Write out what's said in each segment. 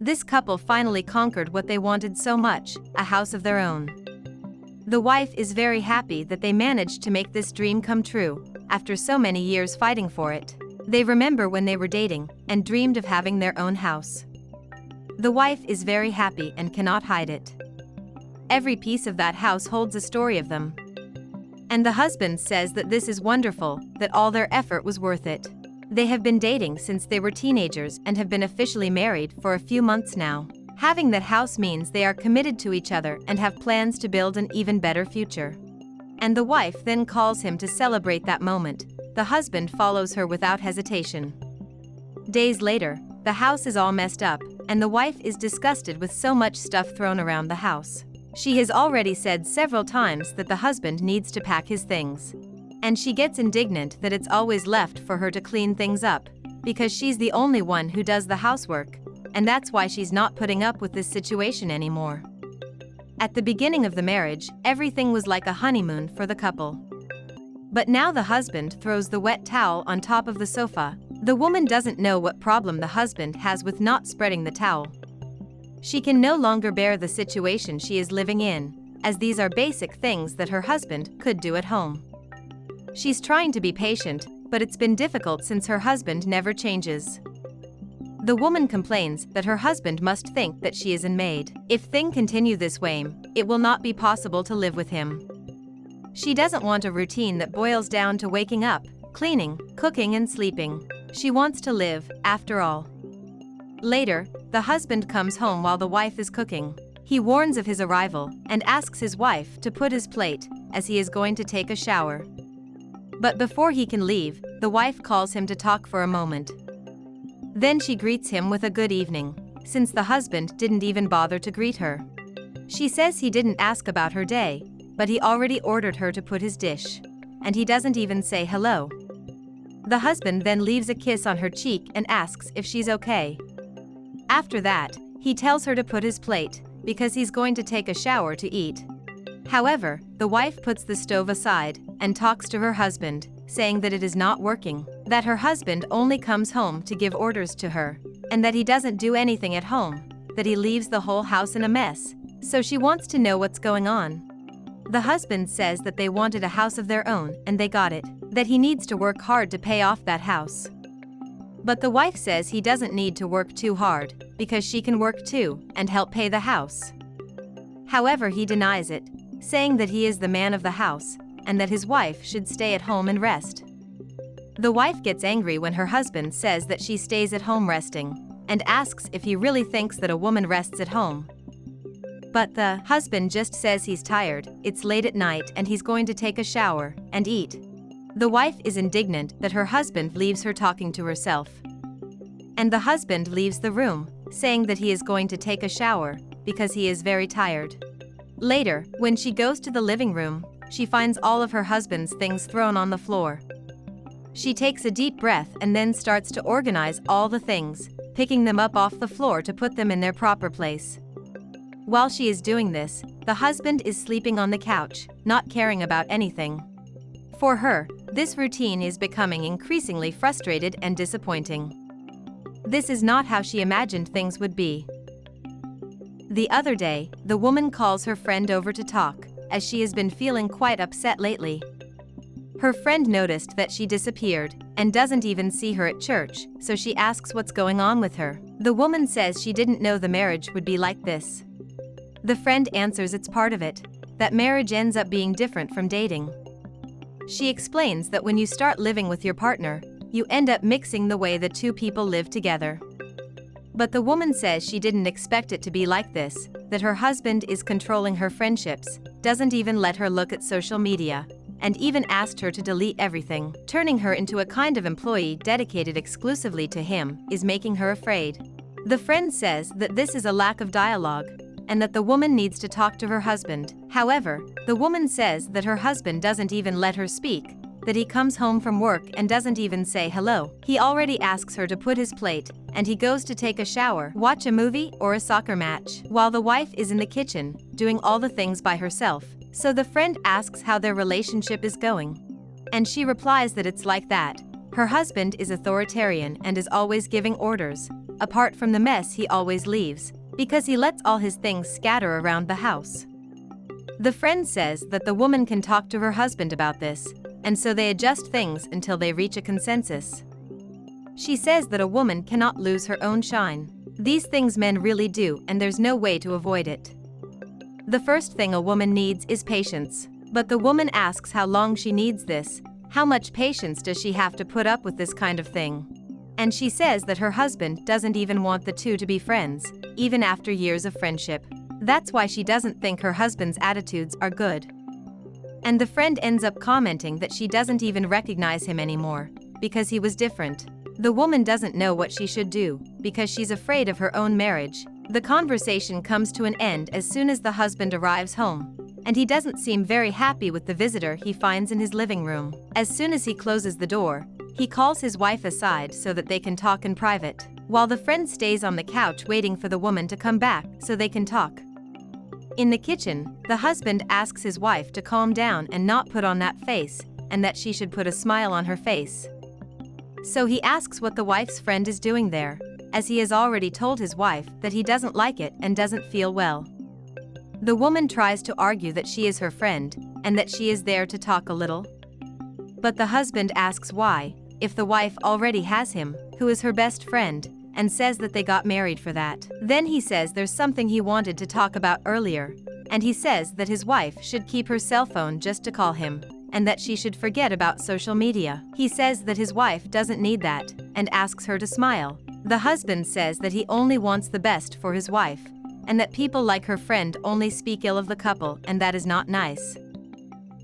This couple finally conquered what they wanted so much, a house of their own. The wife is very happy that they managed to make this dream come true, after so many years fighting for it. They remember when they were dating, and dreamed of having their own house. The wife is very happy and cannot hide it. Every piece of that house holds a story of them. And the husband says that this is wonderful, that all their effort was worth it. They have been dating since they were teenagers and have been officially married for a few months now. Having that house means they are committed to each other and have plans to build an even better future. And the wife then calls him to celebrate that moment. The husband follows her without hesitation. Days later, the house is all messed up, and the wife is disgusted with so much stuff thrown around the house. She has already said several times that the husband needs to pack his things. And she gets indignant that it's always left for her to clean things up, because she's the only one who does the housework, and that's why she's not putting up with this situation anymore. At the beginning of the marriage, everything was like a honeymoon for the couple. But now the husband throws the wet towel on top of the sofa. The woman doesn't know what problem the husband has with not spreading the towel. She can no longer bear the situation she is living in, as these are basic things that her husband could do at home. She's trying to be patient, but it's been difficult since her husband never changes. The woman complains that her husband must think that she is a maid. If things continue this way, it will not be possible to live with him. She doesn't want a routine that boils down to waking up, cleaning, cooking and sleeping. She wants to live, after all. Later, the husband comes home while the wife is cooking. He warns of his arrival and asks his wife to put his plate, as he is going to take a shower. But before he can leave, the wife calls him to talk for a moment. Then she greets him with a good evening, since the husband didn't even bother to greet her. She says he didn't ask about her day, but he already ordered her to put his dish. And he doesn't even say hello. The husband then leaves a kiss on her cheek and asks if she's okay. After that, he tells her to put his plate, because he's going to take a shower to eat. However, the wife puts the stove aside and talks to her husband, saying that it is not working, that her husband only comes home to give orders to her, and that he doesn't do anything at home, that he leaves the whole house in a mess. So she wants to know what's going on. The husband says that they wanted a house of their own and they got it, that he needs to work hard to pay off that house. But the wife says he doesn't need to work too hard, because she can work too and help pay the house. However, he denies it, saying that he is the man of the house, and that his wife should stay at home and rest. The wife gets angry when her husband says that she stays at home resting, and asks if he really thinks that a woman rests at home. But the husband just says he's tired, it's late at night and he's going to take a shower and eat. The wife is indignant that her husband leaves her talking to herself. And the husband leaves the room, saying that he is going to take a shower, because he is very tired. Later, when she goes to the living room, she finds all of her husband's things thrown on the floor. She takes a deep breath and then starts to organize all the things, picking them up off the floor to put them in their proper place. While she is doing this, the husband is sleeping on the couch, not caring about anything. For her, this routine is becoming increasingly frustrated and disappointing. This is not how she imagined things would be. The other day, the woman calls her friend over to talk, as she has been feeling quite upset lately. Her friend noticed that she disappeared, and doesn't even see her at church, so she asks what's going on with her. The woman says she didn't know the marriage would be like this. The friend answers it's part of it, that marriage ends up being different from dating. She explains that when you start living with your partner, you end up mixing the way the two people live together. But the woman says she didn't expect it to be like this, that her husband is controlling her friendships, doesn't even let her look at social media, and even asked her to delete everything. Turning her into a kind of employee dedicated exclusively to him is making her afraid. The friend says that this is a lack of dialogue, and that the woman needs to talk to her husband. However, the woman says that her husband doesn't even let her speak, that he comes home from work and doesn't even say hello. He already asks her to put his plate, and he goes to take a shower, watch a movie or a soccer match, while the wife is in the kitchen, doing all the things by herself. So the friend asks how their relationship is going. And she replies that it's like that. Her husband is authoritarian and is always giving orders, apart from the mess he always leaves, because he lets all his things scatter around the house. The friend says that the woman can talk to her husband about this, and so they adjust things until they reach a consensus. She says that a woman cannot lose her own shine. These things men really do, and there's no way to avoid it. The first thing a woman needs is patience. But the woman asks how long she needs this. How much patience does she have to put up with this kind of thing? And she says that her husband doesn't even want the two to be friends, even after years of friendship. That's why she doesn't think her husband's attitudes are good. And the friend ends up commenting that she doesn't even recognize him anymore, because he was different. The woman doesn't know what she should do, because she's afraid of her own marriage. The conversation comes to an end as soon as the husband arrives home, and he doesn't seem very happy with the visitor he finds in his living room. As soon as he closes the door, he calls his wife aside so that they can talk in private, while the friend stays on the couch waiting for the woman to come back so they can talk. In the kitchen, the husband asks his wife to calm down and not put on that face, and that she should put a smile on her face. So he asks what the wife's friend is doing there, as he has already told his wife that he doesn't like it and doesn't feel well. The woman tries to argue that she is her friend, and that she is there to talk a little. But the husband asks why, if the wife already has him, who is her best friend, and says that they got married for that. Then he says there's something he wanted to talk about earlier, and he says that his wife should keep her cell phone just to call him, and that she should forget about social media. He says that his wife doesn't need that, and asks her to smile. The husband says that he only wants the best for his wife, and that people like her friend only speak ill of the couple, and that is not nice.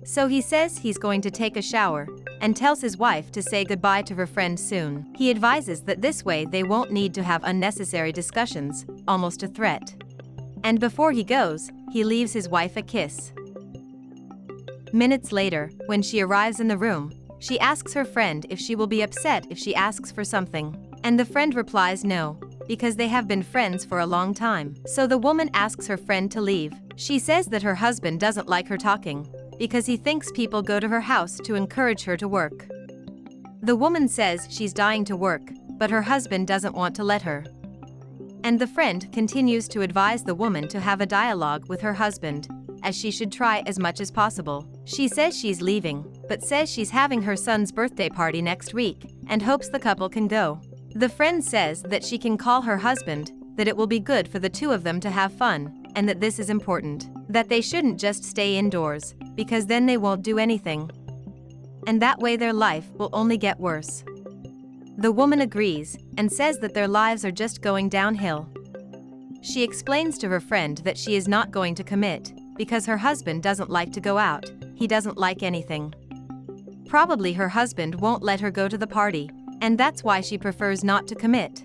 So he says he's going to take a shower, and tells his wife to say goodbye to her friend soon. He advises that this way they won't need to have unnecessary discussions, almost a threat. And before he goes, he leaves his wife a kiss. Minutes later, when she arrives in the room, she asks her friend if she will be upset if she asks for something, and the friend replies no, because they have been friends for a long time. So the woman asks her friend to leave. She says that her husband doesn't like her talking, because he thinks people go to her house to encourage her to work. The woman says she's dying to work, but her husband doesn't want to let her. And the friend continues to advise the woman to have a dialogue with her husband, as she should try as much as possible. She says she's leaving, but says she's having her son's birthday party next week, and hopes the couple can go. The friend says that she can call her husband, that it will be good for the two of them to have fun, and that this is important, that they shouldn't just stay indoors, because then they won't do anything. And that way their life will only get worse. The woman agrees, and says that their lives are just going downhill. She explains to her friend that she is not going to commit, because her husband doesn't like to go out, he doesn't like anything. Probably her husband won't let her go to the party, and that's why she prefers not to commit.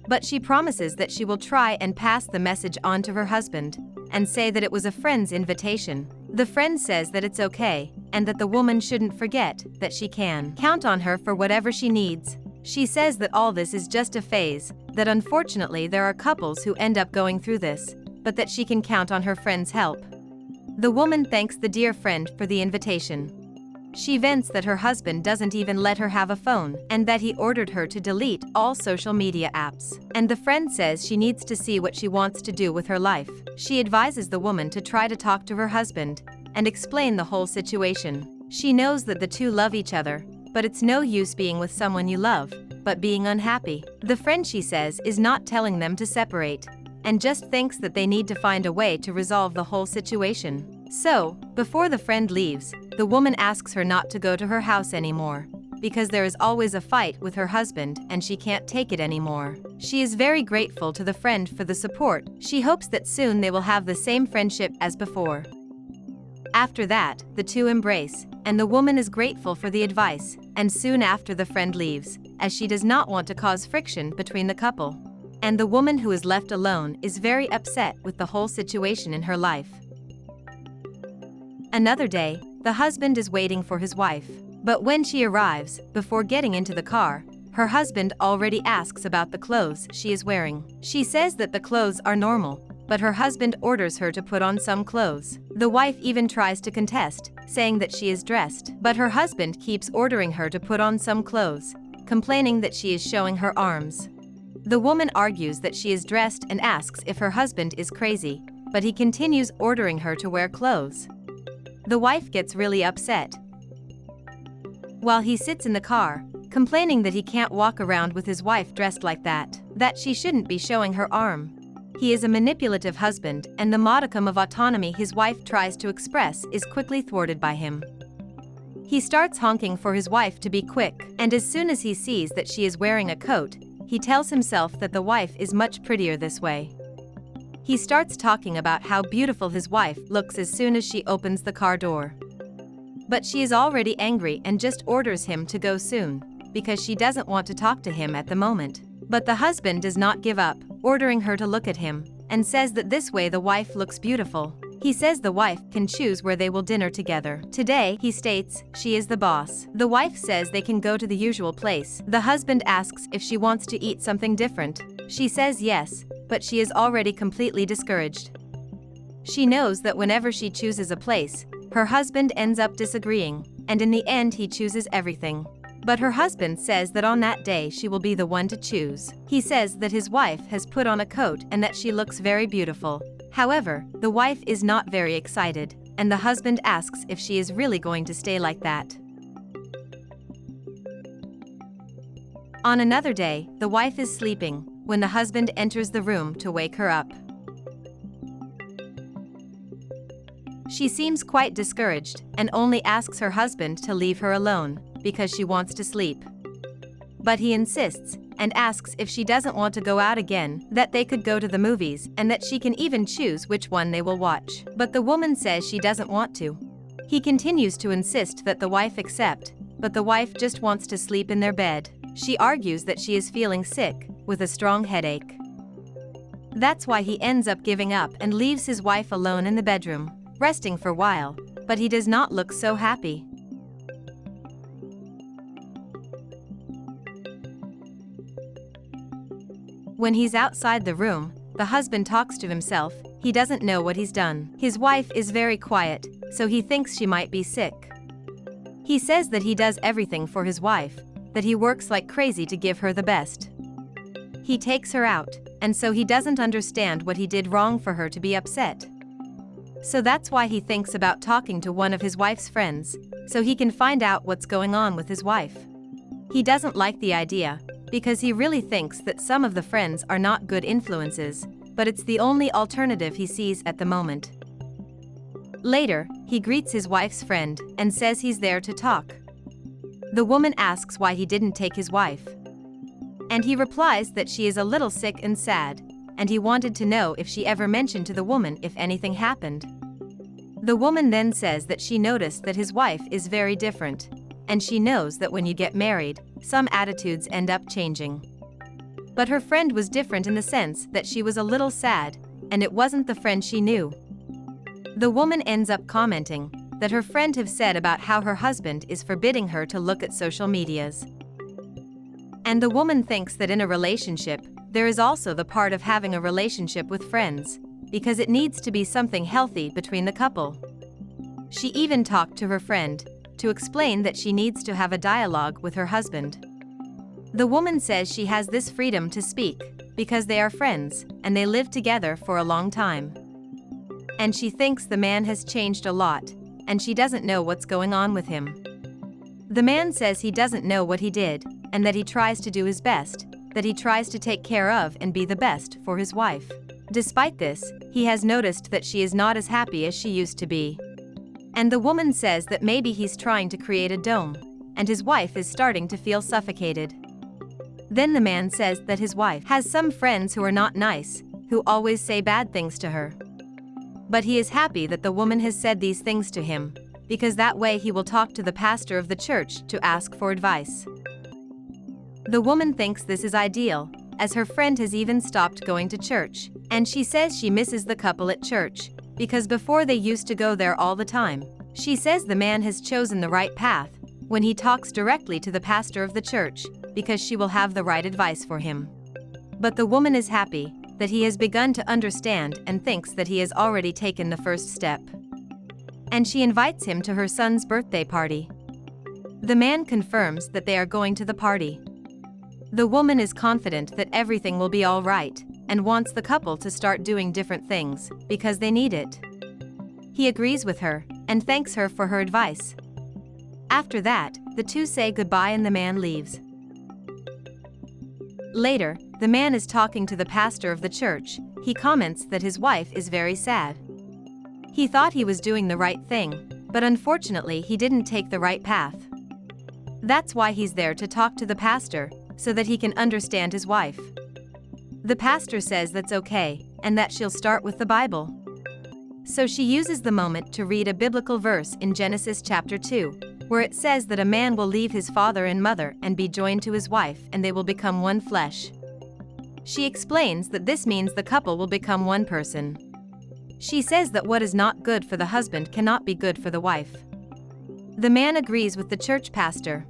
But she promises that she will try and pass the message on to her husband, and say that it was a friend's invitation. The friend says that it's okay, and that the woman shouldn't forget that she can count on her for whatever she needs. She says that all this is just a phase, that unfortunately there are couples who end up going through this, but that she can count on her friend's help. The woman thanks the dear friend for the invitation. She vents that her husband doesn't even let her have a phone, and that he ordered her to delete all social media apps. And the friend says she needs to see what she wants to do with her life. She advises the woman to try to talk to her husband, and explain the whole situation. She knows that the two love each other, but it's no use being with someone you love, but being unhappy. The friend, she says, is not telling them to separate, and just thinks that they need to find a way to resolve the whole situation. So, before the friend leaves, the woman asks her not to go to her house anymore, because there is always a fight with her husband and she can't take it anymore. She is very grateful to the friend for the support. She hopes that soon they will have the same friendship as before. After that, the two embrace, and the woman is grateful for the advice, and soon after the friend leaves, as she does not want to cause friction between the couple. And the woman who is left alone is very upset with the whole situation in her life. Another day, the husband is waiting for his wife. But when she arrives, before getting into the car, her husband already asks about the clothes she is wearing. She says that the clothes are normal, but her husband orders her to put on some clothes. The wife even tries to contest, saying that she is dressed, but her husband keeps ordering her to put on some clothes, complaining that she is showing her arms. The woman argues that she is dressed and asks if her husband is crazy, but he continues ordering her to wear clothes. The wife gets really upset. While he sits in the car, complaining that he can't walk around with his wife dressed like that she shouldn't be showing her arm. He is a manipulative husband, and the modicum of autonomy his wife tries to express is quickly thwarted by him. He starts honking for his wife to be quick, and as soon as he sees that she is wearing a coat, he tells himself that the wife is much prettier this way. He starts talking about how beautiful his wife looks as soon as she opens the car door. But she is already angry and just orders him to go soon, because she doesn't want to talk to him at the moment. But the husband does not give up, ordering her to look at him, and says that this way the wife looks beautiful. He says the wife can choose where they will dinner together. Today, he states, she is the boss. The wife says they can go to the usual place. The husband asks if she wants to eat something different. She says yes, but she is already completely discouraged. She knows that whenever she chooses a place, her husband ends up disagreeing, and in the end he chooses everything. But her husband says that on that day she will be the one to choose. He says that his wife has put on a coat and that she looks very beautiful. However, the wife is not very excited, and the husband asks if she is really going to stay like that. On another day, the wife is sleeping when the husband enters the room to wake her up. She seems quite discouraged and only asks her husband to leave her alone because she wants to sleep. But he insists and asks if she doesn't want to go out again, that they could go to the movies and that she can even choose which one they will watch. But the woman says she doesn't want to. He continues to insist that the wife accept, but the wife just wants to sleep in their bed. She argues that she is feeling sick, with a strong headache. That's why he ends up giving up and leaves his wife alone in the bedroom, resting for a while, but he does not look so happy. When he's outside the room, the husband talks to himself. He doesn't know what he's done. His wife is very quiet, so he thinks she might be sick. He says that he does everything for his wife, that he works like crazy to give her the best. He takes her out, and so he doesn't understand what he did wrong for her to be upset. So that's why he thinks about talking to one of his wife's friends, so he can find out what's going on with his wife. He doesn't like the idea, because he really thinks that some of the friends are not good influences, but it's the only alternative he sees at the moment. Later, he greets his wife's friend and says he's there to talk. The woman asks why he didn't take his wife. And he replies that she is a little sick and sad, and he wanted to know if she ever mentioned to the woman if anything happened. The woman then says that she noticed that his wife is very different, and she knows that when you get married, some attitudes end up changing. But her friend was different in the sense that she was a little sad, and it wasn't the friend she knew. The woman ends up commenting that her friend have said about how her husband is forbidding her to look at social medias. And the woman thinks that in a relationship, there is also the part of having a relationship with friends, because it needs to be something healthy between the couple. She even talked to her friend to explain that she needs to have a dialogue with her husband. The woman says she has this freedom to speak because they are friends and they live together for a long time. And she thinks the man has changed a lot, and she doesn't know what's going on with him. The man says he doesn't know what he did, and that he tries to do his best, that he tries to take care of and be the best for his wife. Despite this, he has noticed that she is not as happy as she used to be. And the woman says that maybe he's trying to create a dome, and his wife is starting to feel suffocated. Then the man says that his wife has some friends who are not nice, who always say bad things to her. But he is happy that the woman has said these things to him, because that way he will talk to the pastor of the church to ask for advice. The woman thinks this is ideal, as her friend has even stopped going to church, and she says she misses the couple at church, because before they used to go there all the time. She says the man has chosen the right path when he talks directly to the pastor of the church, because she will have the right advice for him. But the woman is happy that he has begun to understand and thinks that he has already taken the first step. And she invites him to her son's birthday party. The man confirms that they are going to the party. The woman is confident that everything will be all right, and wants the couple to start doing different things, because they need it. He agrees with her, and thanks her for her advice. After that, the two say goodbye and the man leaves. Later, the man is talking to the pastor of the church. He comments that his wife is very sad. He thought he was doing the right thing, but unfortunately he didn't take the right path. That's why he's there to talk to the pastor, so that he can understand his wife. The pastor says that's okay, and that she'll start with the Bible. So she uses the moment to read a biblical verse in Genesis chapter 2, where it says that a man will leave his father and mother and be joined to his wife, and they will become one flesh. She explains that this means the couple will become one person. She says that what is not good for the husband cannot be good for the wife. The man agrees with the church pastor.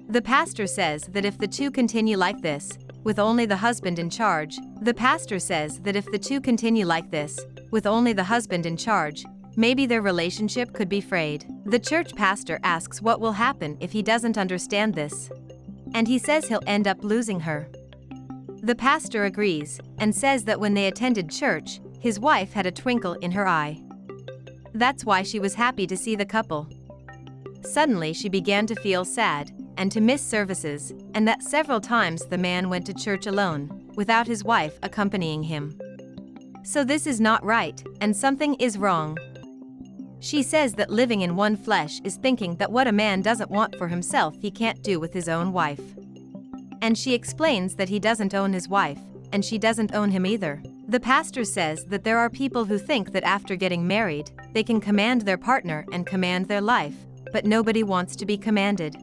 The pastor says that if the two continue like this, with only the husband in charge, maybe their relationship could be frayed. The church pastor asks what will happen if he doesn't understand this. And he says he'll end up losing her. The pastor agrees, and says that when they attended church, his wife had a twinkle in her eye. That's why she was happy to see the couple. Suddenly she began to feel sad, and to miss services, and that several times the man went to church alone, without his wife accompanying him. So this is not right, and something is wrong. She says that living in one flesh is thinking that what a man doesn't want for himself he can't do with his own wife. And she explains that he doesn't own his wife, and she doesn't own him either. The pastor says that there are people who think that after getting married, they can command their partner and command their life, but nobody wants to be commanded.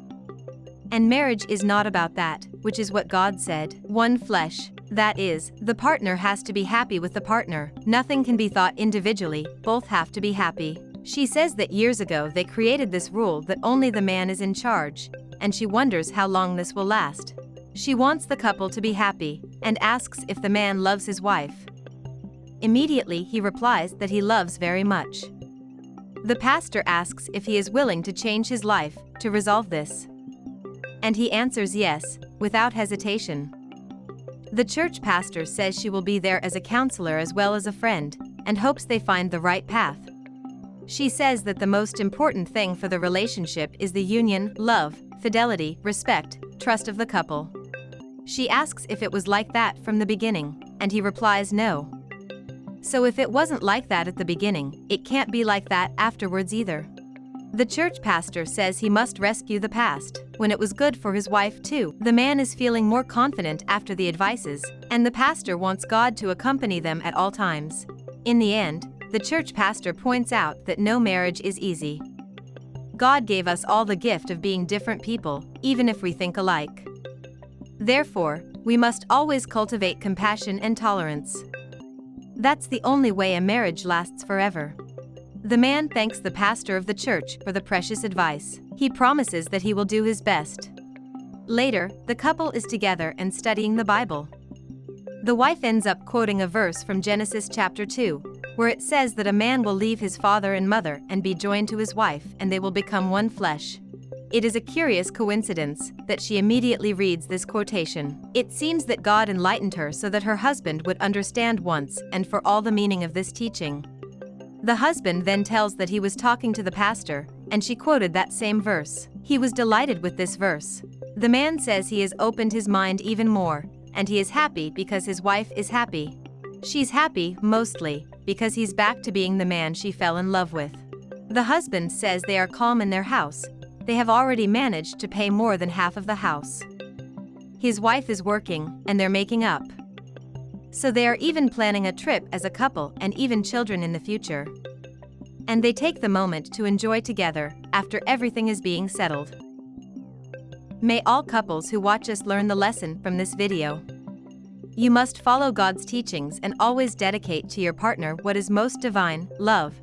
And marriage is not about that, which is what God said, one flesh. That is, the partner has to be happy with the partner. Nothing can be thought individually, both have to be happy. She says that years ago they created this rule that only the man is in charge, and she wonders how long this will last. She wants the couple to be happy, and asks if the man loves his wife. Immediately he replies that he loves very much. The pastor asks if he is willing to change his life to resolve this. And he answers yes, without hesitation. The church pastor says she will be there as a counselor as well as a friend, and hopes they find the right path. She says that the most important thing for the relationship is the union, love, fidelity, respect, trust of the couple. She asks if it was like that from the beginning, and he replies no. So if it wasn't like that at the beginning, it can't be like that afterwards either. The church pastor says he must rescue the past, when it was good for his wife too. The man is feeling more confident after the advices, and the pastor wants God to accompany them at all times. In the end, the church pastor points out that no marriage is easy. God gave us all the gift of being different people, even if we think alike. Therefore, we must always cultivate compassion and tolerance. That's the only way a marriage lasts forever. The man thanks the pastor of the church for the precious advice. He promises that he will do his best. Later, the couple is together and studying the Bible. The wife ends up quoting a verse from Genesis chapter 2, where it says that a man will leave his father and mother and be joined to his wife, and they will become one flesh. It is a curious coincidence that she immediately reads this quotation. It seems that God enlightened her so that her husband would understand once and for all the meaning of this teaching. The husband then tells that he was talking to the pastor, and she quoted that same verse. He was delighted with this verse. The man says he has opened his mind even more, and he is happy because his wife is happy. She's happy, mostly, because he's back to being the man she fell in love with. The husband says they are calm in their house. They have already managed to pay more than half of the house. His wife is working, and they're making up. So they are even planning a trip as a couple and even children in the future. And they take the moment to enjoy together after everything is being settled. May all couples who watch us learn the lesson from this video. You must follow God's teachings and always dedicate to your partner what is most divine, love,